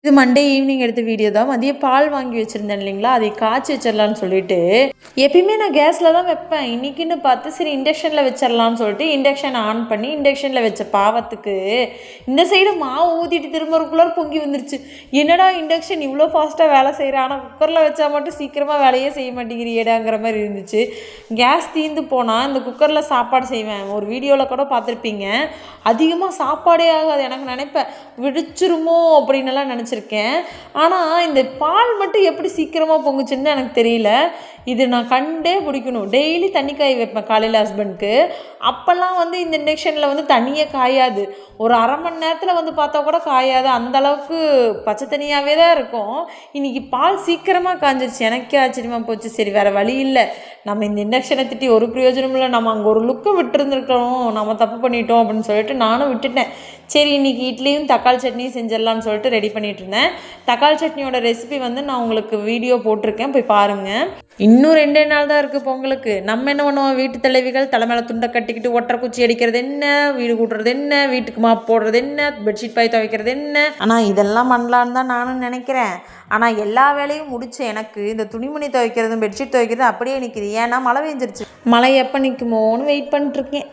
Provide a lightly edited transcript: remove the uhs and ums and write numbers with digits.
இது Monday evening எடுத்த video தான். மதியம் பால் வாங்கி வச்சுருந்தேன் இல்லைங்களா, அதை காய்ச்சி வச்சிடலான்னு சொல்லிட்டு எப்பயுமே நான் கேஸில் தான் வைப்பேன். இன்றைக்கின்னு பார்த்து சரி இண்டக்ஷனில் வச்சிடலான்னு சொல்லிட்டு இண்டக்ஷன் ஆன் பண்ணி இண்டக்ஷனில் வச்ச பாவத்துக்கு இந்த சைடு மாவு ஊற்றிட்டு திரும்பக்குள்ளார பொங்கி வந்துருச்சு. என்னடா இண்டக்ஷன் இவ்வளோ ஃபாஸ்ட்டாக வேலை செய்கிறேன், ஆனால் குக்கரில் வச்சா மட்டும் சீக்கிரமாக வேலையே செய்ய மாட்டேங்கிறியேடாங்கிற மாதிரி இருந்துச்சு. கேஸ் தீர்ந்து போனால் இந்த குக்கரில் சாப்பாடு செய்வேன். ஒரு வீடியோவில் கூட பார்த்துருப்பீங்க. அதிகமாக சாப்பாடே ஆகாது. எனக்கு நினைப்பேன் விடிச்சிருமோ அப்படின்னுலாம் நினச்சிருக்கேன். ஆனால் இந்த பால் மட்டும் எப்படி சீக்கிரமாக பொங்குச்சுன்னு எனக்கு தெரியல. இது நான் கண்டே பிடிக்கணும். டெய்லி தண்ணி காய வைப்பேன் காலையில் ஹஸ்பண்ட்க்கு. அப்போல்லாம் இந்த இண்டக்ஷனில் தண்ணியே காயாது. ஒரு அரை மணி நேரத்தில் பார்த்தா கூட காயாது. அந்தளவுக்கு பச்சை தண்ணியாகவே தான் இருக்கும். இன்றைக்கி பால் சீக்கிரமாக காஞ்சிருச்சு. எனக்கே ஆச்சரியமாக போச்சு. சரி வேறு வழி இல்லை, நம்ம இந்த இண்டக்ஷனை திட்டி ஒரு பிரயோஜனம் இல்லை, நம்ம அங்கே ஒரு லுக்கை விட்டுருந்துருக்கணும், நம்ம தப்பு பண்ணிட்டோம் அப்படின்னு சொல்லிட்டு நானும் விட்டுட்டேன். சரி இன்றைக்கி இட்லியும் தக்காளி சட்னியும் செஞ்சிடலான்னு சொல்லிட்டு ரெடி பண்ணிகிட்டு இருந்தேன். தக்காளி சட்னியோட ரெசிபி நான் உங்களுக்கு வீடியோ போட்டிருக்கேன், போய் பாருங்கள். இன்னும் 2 நாள் தான் இருக்குது பொங்கலுக்கு. நம்ம என்ன பண்ணுவோம், வீட்டு தலைவிகள் தலைமையில துண்டை கட்டிக்கிட்டு ஒட்டரை குச்சி அடிக்கிறது என்ன, வீடு கூட்டுறது என்ன, வீட்டுக்கு மாப் போடுறது என்ன, பெட்ஷீட் பாய் துவைக்கிறது என்ன. ஆனால் இதெல்லாம் பண்ணலான்னு தான் நானும் நினைக்கிறேன். ஆனால் எல்லா வேலையும் முடிச்சு எனக்கு இந்த துணிமணி துவைக்கிறதும் பெட்ஷீட் துவைக்கிறதும் அப்படியே நிற்கிது. ஏன்னா மழை பெஞ்சிருச்சு. மழை எப்போ நிற்குமோன்னு வெயிட் பண்ணிட்டுருக்கேன்.